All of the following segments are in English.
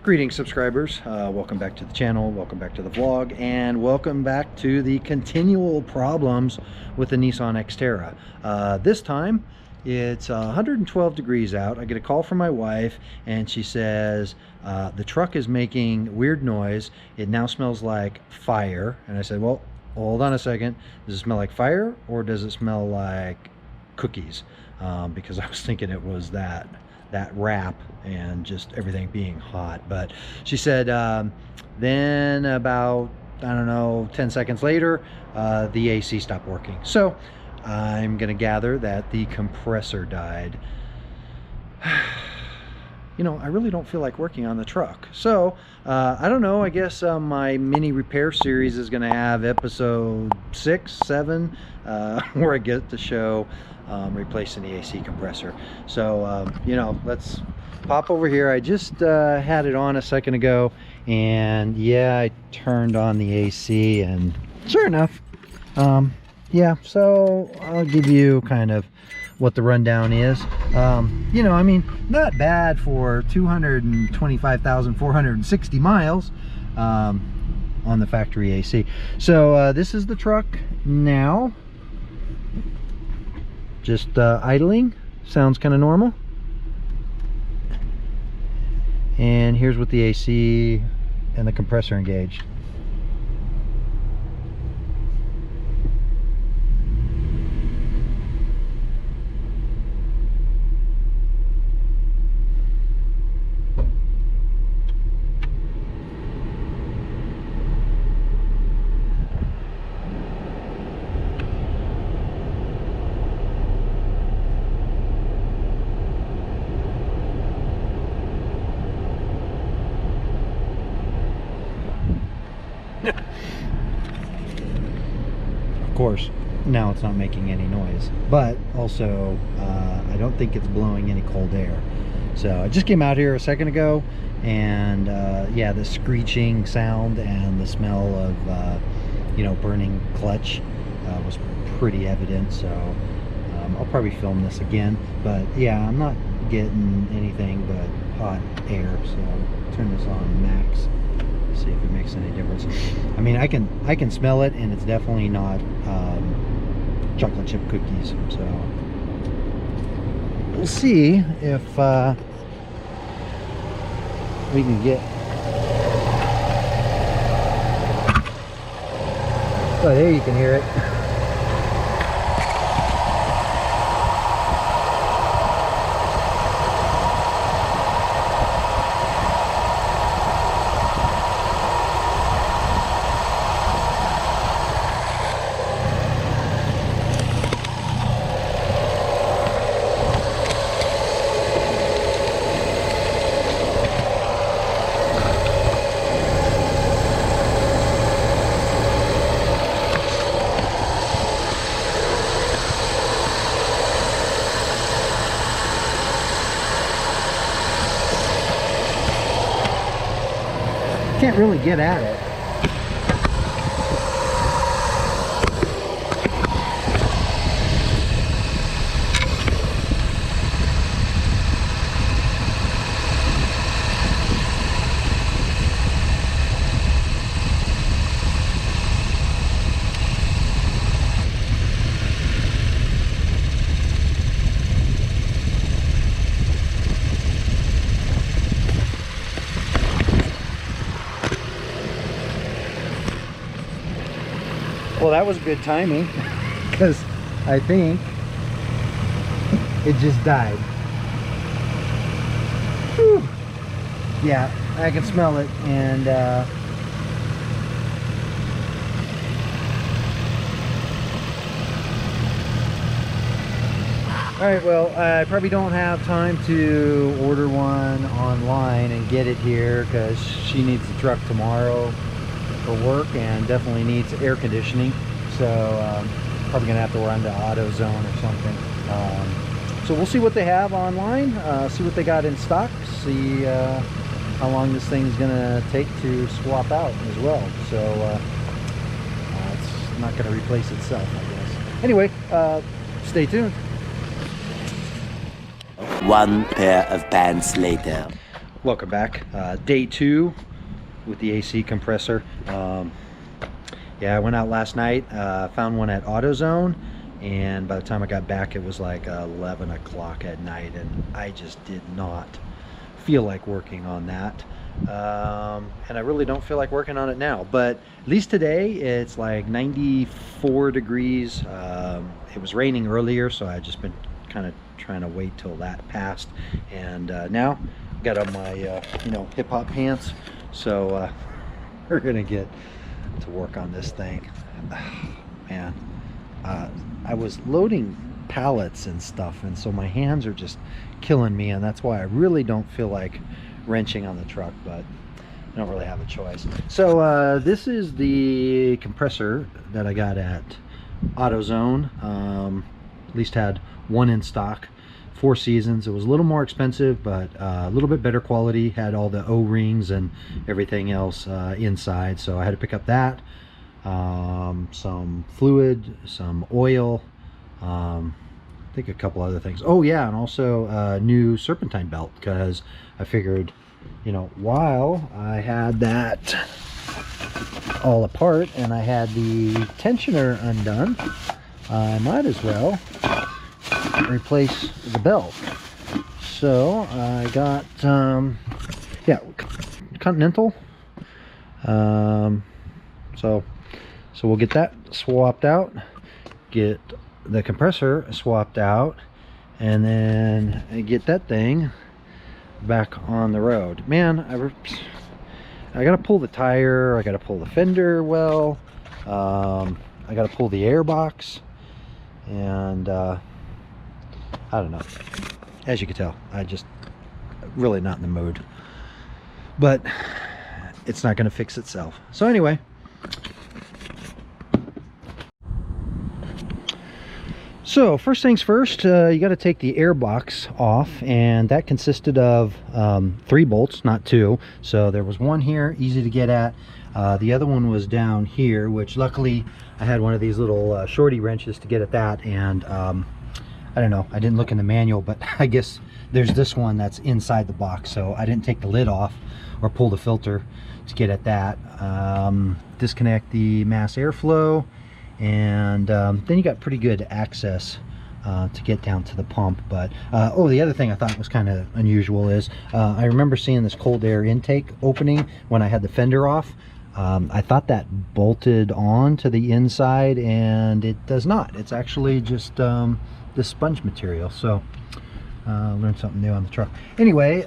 Greetings, subscribers. Welcome back to the channel, welcome back to the vlog, and welcome back to the continual problems with the Nissan XTerra. This time it's 112 degrees out. I get a call from my wife and she says the truck is making weird noise. It now smells like fire. And I said, well, hold on a second. Does it smell like fire or does it smell like cookies? Because I was thinking it was that wrap and just everything being hot. But she said then about, I don't know, 10 seconds later the AC stopped working. So I'm gonna gather that the compressor died. You know, I really don't feel like working on the truck, so I don't know. I guess my mini repair series is gonna have episode 6, 7 where I get to show replacing the AC compressor. So you know, let's pop over here. I just had it on a second ago, and yeah, I turned on the AC, and sure enough, yeah, so I'll give you kind of what the rundown is. You know, I mean, not bad for 225,460 miles on the factory AC. So this is the truck now, just idling. Sounds kind of normal. And here's with the AC and the compressor engaged. Of course, now it's not making any noise, but also I don't think it's blowing any cold air. So I just came out here a second ago, and yeah, the screeching sound and the smell of you know, burning clutch was pretty evident. So I'll probably film this again, but yeah, I'm not getting anything but hot air. So I'll turn this on max, see if it makes any difference. I mean, I can smell it, and it's definitely not chocolate chip cookies. So we'll see if we can get. Oh, there you can hear it. Can't really get at it. Well, that was good timing, because I think it just died. Whew. Yeah, I can smell it, and alright, well, I probably don't have time to order one online and get it here, because she needs the truck tomorrow for work and definitely needs air conditioning. So probably gonna have to run to AutoZone or something. So we'll see what they have online, see what they got in stock, see how long this thing's gonna take to swap out as well. So it's not gonna replace itself, I guess. Anyway, stay tuned. One pair of pants later. Welcome back. Day 2 with the AC compressor. Yeah, I went out last night, found one at AutoZone, and by the time I got back it was like 11 o'clock at night, and I just did not feel like working on that. And I really don't feel like working on it now, but at least today it's like 94 degrees. It was raining earlier, so I've just been kind of trying to wait till that passed, and now got on my hip-hop pants, so we're gonna get to work on this thing. Man, I was loading pallets and stuff, and so my hands are just killing me, and that's why I really don't feel like wrenching on the truck, but I don't really have a choice. So this is the compressor that I got at AutoZone. At least had one in stock, 4 seasons. It was a little more expensive, but a little bit better quality, had all the O-rings and everything else inside, so I had to pick up that, some fluid, some oil, I think a couple other things. Oh yeah, and also a new serpentine belt, because I figured, while I had that all apart and I had the tensioner undone, I might as well replace the belt. So I got yeah, Continental, so we'll get that swapped out, get the compressor swapped out, and then get that thing back on the road. Man, I gotta pull the tire, I gotta pull the fender well, I gotta pull the air box, and I don't know. As you can tell, I just really not in the mood, but it's not going to fix itself. So anyway, so first things first, you got to take the air box off, and that consisted of 3 bolts, not 2. So there was one here, easy to get at. The other one was down here, which luckily I had one of these little shorty wrenches to get at that, and I don't know, I didn't look in the manual, but I guess there's this one that's inside the box, so I didn't take the lid off or pull the filter to get at that. Disconnect the mass airflow, and then you got pretty good access to get down to the pump. But oh, the other thing I thought was kind of unusual is I remember seeing this cold air intake opening when I had the fender off. I thought that bolted on to the inside, and it does not. It's actually just this sponge material. So learned something new on the truck. Anyway,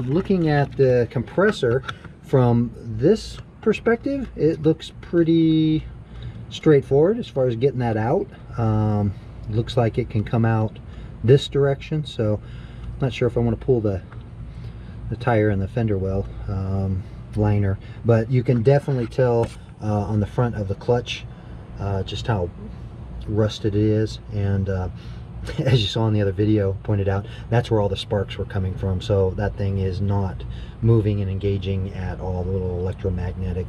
looking at the compressor from this perspective, it looks pretty straightforward as far as getting that out. Looks like it can come out this direction, so I'm not sure if I want to pull the tire and the fender well liner, but you can definitely tell on the front of the clutch just how rusted it is, and as you saw in the other video pointed out, that's where all the sparks were coming from. So that thing is not moving and engaging at all. The little electromagnetic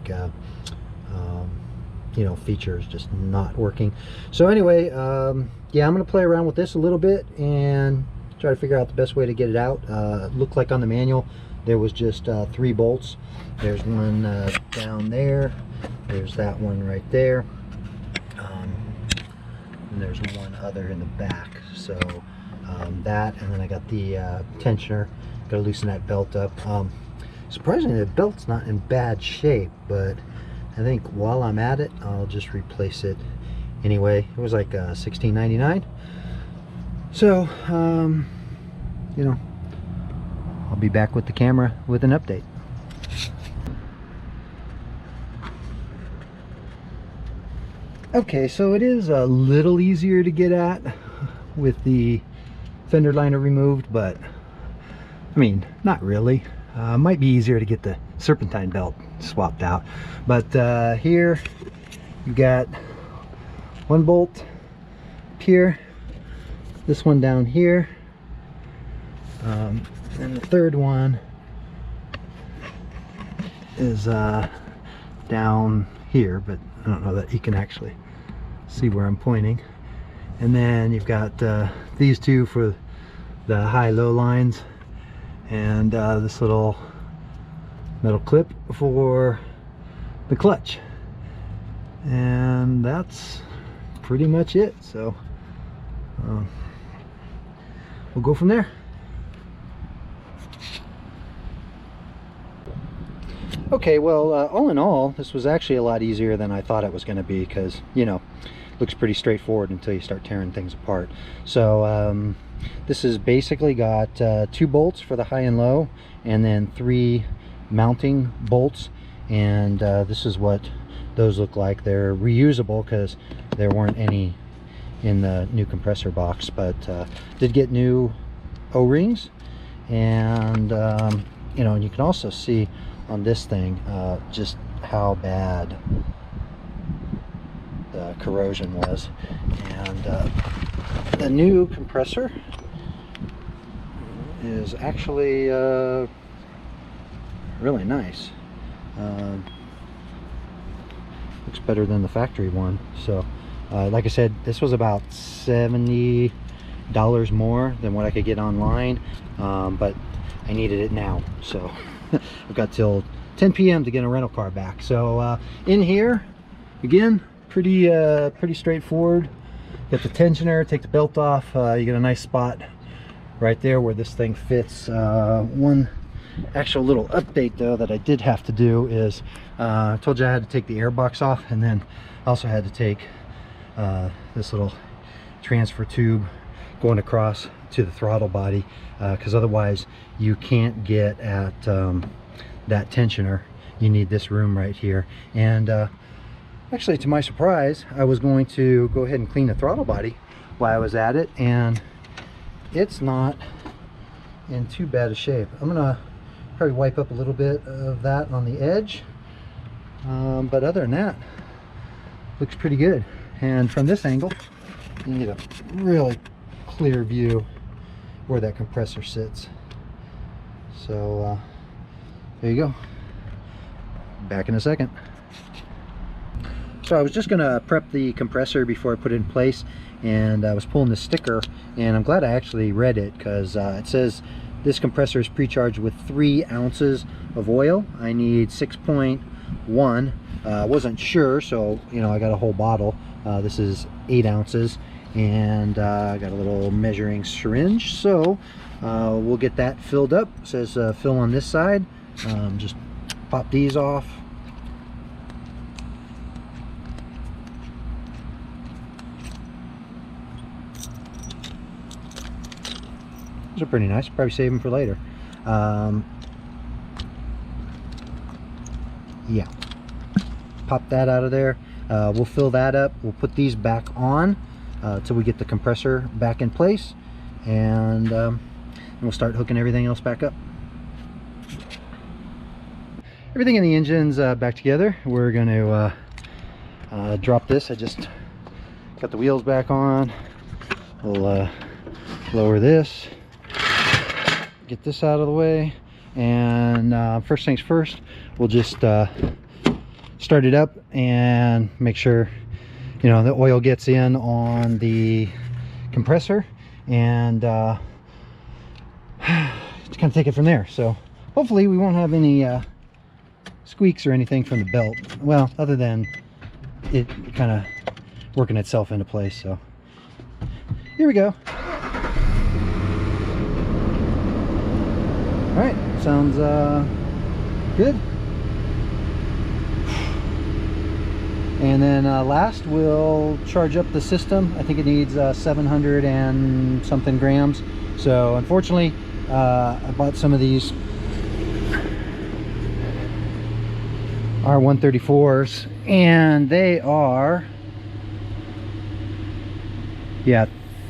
features just not working. So anyway, yeah, I'm gonna play around with this a little bit and try to figure out the best way to get it out. It looked like on the manual there was just 3 bolts. There's one down there, there's that one right there, and there's one other in the back. So that, and then I got the tensioner. Got to loosen that belt up. Surprisingly, the belt's not in bad shape, but I think while I'm at it, I'll just replace it anyway. It was like $16.99. So I'll be back with the camera with an update. Okay, so it is a little easier to get at with the fender liner removed, but I mean, not really. Might be easier to get the serpentine belt swapped out. But here you got 1 bolt up here, this one down here, and the third one is down here, but I don't know that you can actually see where I'm pointing. And then you've got these two for the high-low lines, and this little metal clip for the clutch, and that's pretty much it. So we'll go from there. Okay, well, all in all, this was actually a lot easier than I thought it was going to be, because, you know, looks pretty straightforward until you start tearing things apart. So this has basically got 2 bolts for the high and low, and then 3 mounting bolts, and this is what those look like. They're reusable because there weren't any in the new compressor box, but did get new O-rings, and you know, and you can also see on this thing just how bad the corrosion was. And the new compressor is actually really nice. Looks better than the factory one. So like I said, this was about $70 more than what I could get online, but I needed it now, so I've got till 10 p.m. to get a rental car back. So in here, again, pretty straightforward. Get the tensioner, take the belt off. You get a nice spot right there where this thing fits. One actual little update though that I did have to do is I told you I had to take the air box off, and then also had to take this little transfer tube going across to the throttle body, because otherwise you can't get at that tensioner. You need this room right here. And actually, to my surprise, I was going to go ahead and clean the throttle body while I was at it, and it's not in too bad a shape. I'm gonna probably wipe up a little bit of that on the edge, but other than that, looks pretty good. And from this angle, you get a really clear view where that compressor sits. So there you go. Back in a second. So I was just gonna prep the compressor before I put it in place, and I was pulling the sticker, and I'm glad I actually read it, because it says this compressor is pre-charged with 3 ounces of oil. I need 6.1. I wasn't sure, so you know, I got a whole bottle. This is 8 ounces, and I got a little measuring syringe, so we'll get that filled up. It says fill on this side. Just pop these off. These are pretty nice. Probably save them for later. Yeah, pop that out of there. We'll fill that up. We'll put these back on till we get the compressor back in place, and we'll start hooking everything else back up. Everything in the engine's back together. We're going to drop this. I just got the wheels back on. We'll lower this, get this out of the way, and first things first, we'll just start it up and make sure, you know, the oil gets in on the compressor, and kind of take it from there. So hopefully we won't have any squeaks or anything from the belt, well, other than it kind of working itself into place. So here we go. All right, sounds good. And then last, we'll charge up the system. I think it needs 700 and something grams. So unfortunately, I bought some of these R134s, and they are, yeah,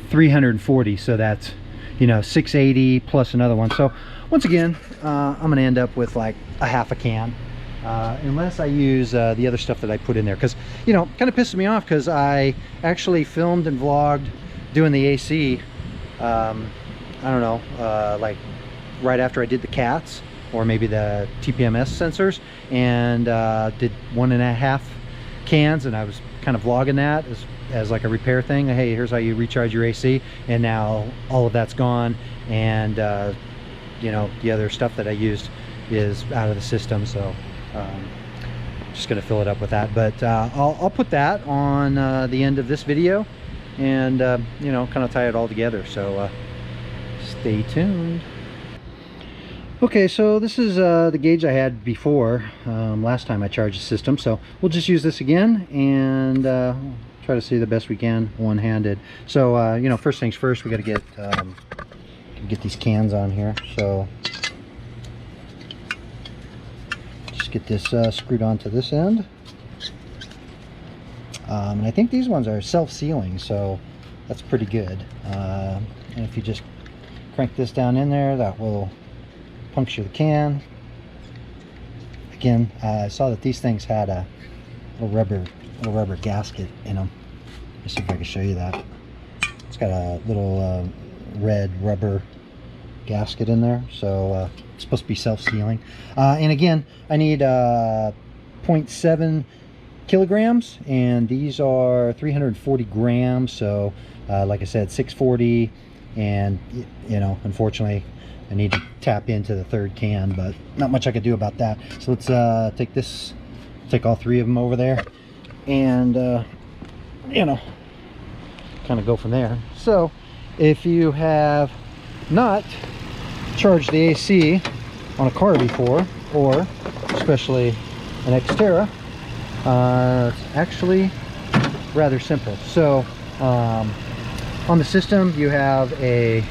340. So that's, you know, 680 plus another one. So once again, I'm gonna end up with like a half a can, unless I use the other stuff that I put in there, because, you know, kind of pisses me off, because I actually filmed and vlogged doing the AC, I don't know, like right after I did the cats, or maybe the TPMS sensors, and did 1.5 cans, and I was kind of vlogging that as like a repair thing. Hey, here's how you recharge your AC, and now all of that's gone, and you know, the other stuff that I used is out of the system, so just gonna fill it up with that. But I'll put that on the end of this video, and you know, kind of tie it all together, so stay tuned. Okay, so this is the gauge I had before last time I charged the system, so we'll just use this again and try to see the best we can one-handed. So you know, first things first, we got to get these cans on here. So just get this screwed onto this end, and I think these ones are self-sealing, so that's pretty good. And if you just crank this down in there, that will puncture the can. Again, I saw that these things had a little rubber gasket in them. Let's see if I can show you that. It's got a little red rubber gasket in there, so it's supposed to be self-sealing. And again, I need 0.7 kilograms, and these are 340 grams, so like I said, 640, and you know, unfortunately I need to tap into the third can, but not much I could do about that. So let's take all three of them over there, and you know, kind of go from there. So if you have not charged the AC on a car before, or especially an XTerra, it's actually rather simple. So on the system, you have a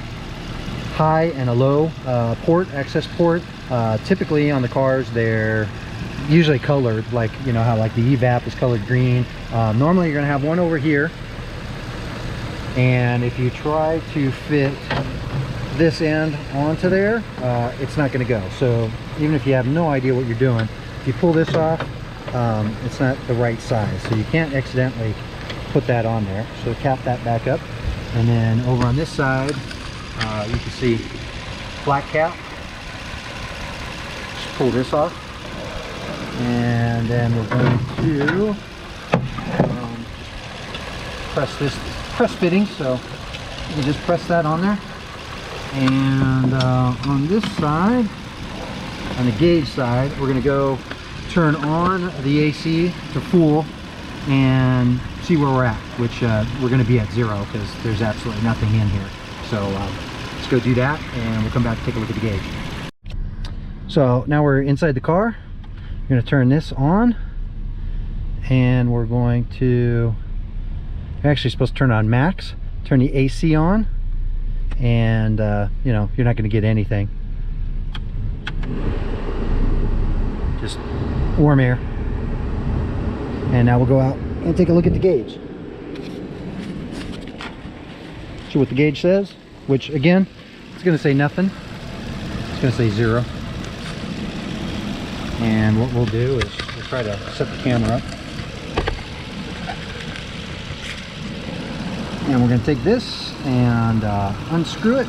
high and a low port, access port. Typically on the cars, they're usually colored, like, you know how like the evap is colored green. Normally you're gonna have one over here, and if you try to fit this end onto there, it's not gonna go. So even if you have no idea what you're doing, if you pull this off, it's not the right size, so you can't accidentally put that on there. So cap that back up, and then over on this side, you can see flat cap. Just pull this off, and then we're going to press fitting, so you can just press that on there. And on this side, on the gauge side, we're going to go turn on the AC to full and see where we're at, which we're going to be at 0 because there's absolutely nothing in here. So let's go do that, and we'll come back and take a look at the gauge. So now we're inside the car. We're going to turn this on, and we're going to, you're actually supposed to turn on max, turn the AC on, and you know, you're not going to get anything, just warm air. And now we'll go out and take a look at the gauge, see what the gauge says, which again, it's going to say nothing. It's going to say 0. And what we'll do is we'll try to set the camera up, and we're going to take this and unscrew it.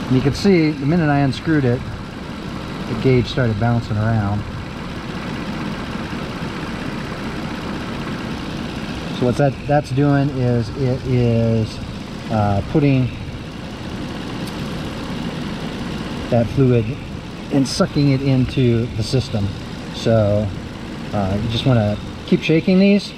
And you can see the minute I unscrewed it, the gauge started bouncing around. So what that's doing is it is putting that fluid and sucking it into the system. So you just want to keep shaking these,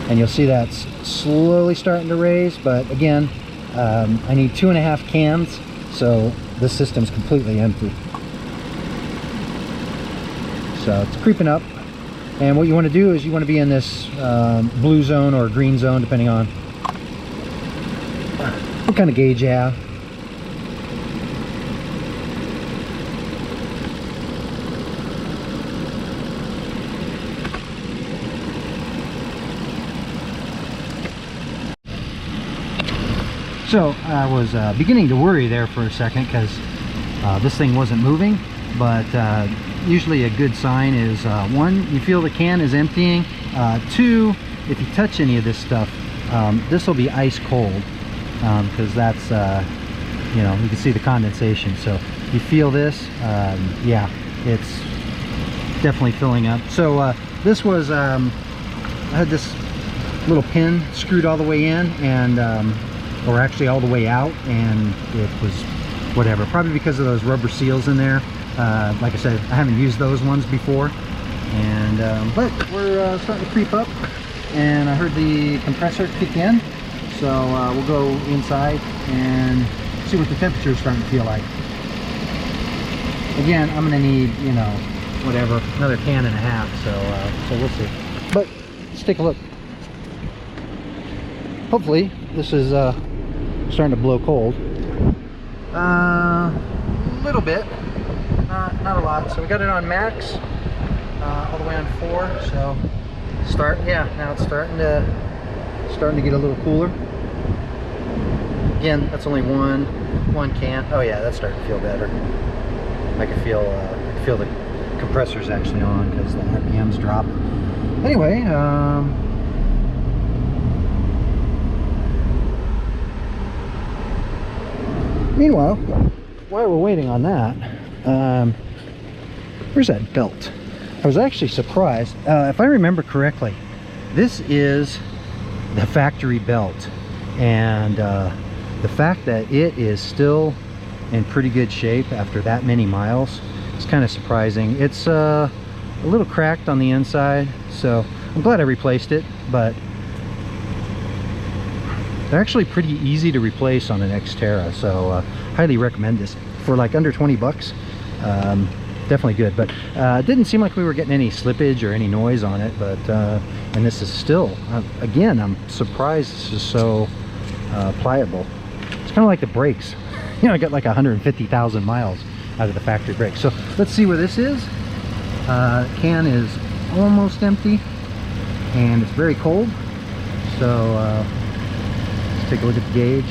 and you'll see that's slowly starting to raise. But again, I need 2.5 cans, so this system's completely empty. So it's creeping up, and what you want to do is you want to be in this blue zone or green zone, depending on what kind of gauge you have. So I was beginning to worry there for a second because this thing wasn't moving, but usually a good sign is 1, you feel the can is emptying. 2, if you touch any of this stuff, this will be ice cold, because that's you know, you can see the condensation. So you feel this, yeah, it's definitely filling up. So this was I had this little pin screwed all the way in, and or actually all the way out, and it was whatever, probably because of those rubber seals in there. Like I said, I haven't used those ones before, and but we're starting to creep up, and I heard the compressor kick in, so we'll go inside and see what the temperature is starting to feel like. Again, I'm going to need, you know, whatever, another can and a half, so we'll see. But let's take a look. Hopefully this is starting to blow cold. A little bit, not a lot. So we got it on max, all the way on 4. So now it's starting to get a little cooler. Again, that's only one can. Oh yeah, that's starting to feel better. I can feel the compressor's actually on because the RPM's dropped. Anyway, meanwhile, while we're waiting on that, where's that belt? I was actually surprised. If I remember correctly, this is the factory belt, and the fact that it is still in pretty good shape after that many miles is kind of surprising. It's a little cracked on the inside, so I'm glad I replaced it, but they're actually pretty easy to replace on an XTerra, so highly recommend this for like under 20 bucks. Definitely good, but it didn't seem like we were getting any slippage or any noise on it, but and this is still, again, I'm surprised this is so pliable. It's kind of like the brakes. You know, I got like 150,000 miles out of the factory brakes. So let's see where this is. Can is almost empty, and it's very cold, so let's take a look at the gauge.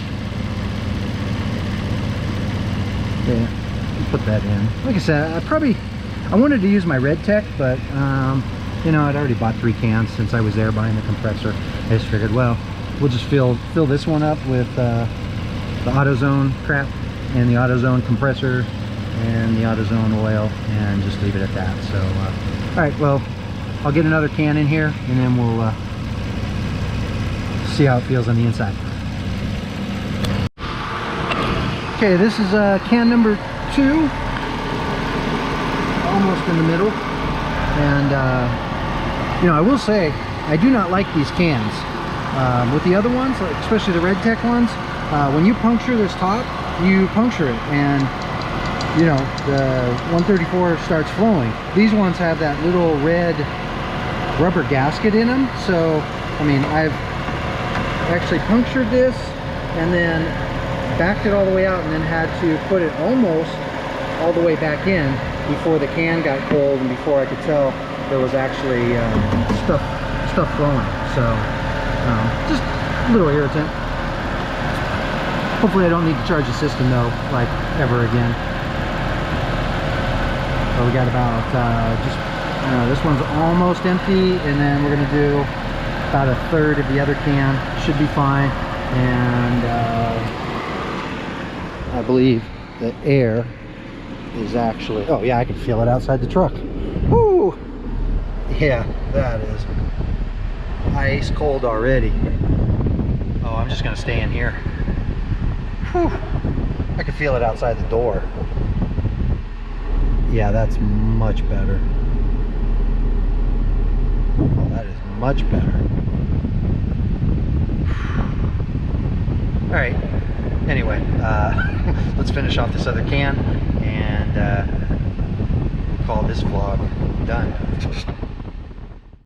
Okay, put that in. Like I said, I wanted to use my Red Tech, but you know, I'd already bought 3 cans since I was there buying the compressor. I just figured, well, we'll just fill this one up with the AutoZone crap and the AutoZone compressor and the AutoZone oil, and just leave it at that. So all right, well, I'll get another can in here, and then we'll see how it feels on the inside. Okay, this is can number 2, almost in the middle. And you know, I will say I do not like these cans. With the other ones, especially the Red Tech ones, when you puncture this top, you puncture it, and you know, the 134 starts flowing. These ones have that little red rubber gasket in them, so I mean, I've actually punctured this and then backed it all the way out, and then had to put it almost all the way back in before the can got cold and before I could tell there was actually stuff flowing. So just a little irritant. Hopefully I don't need to charge the system though, like ever again. So we got about this one's almost empty, and then we're gonna do about 1/3 of the other can. Should be fine. And I believe the air is actually, oh yeah, I can feel it outside the truck. Woo! Yeah, that is ice cold already. Oh, I'm just gonna stay in here. Whew. I can feel it outside the door. Yeah, that's much better. Oh, that is much better. All right, anyway, let's finish off this other can, and we'll call this vlog done.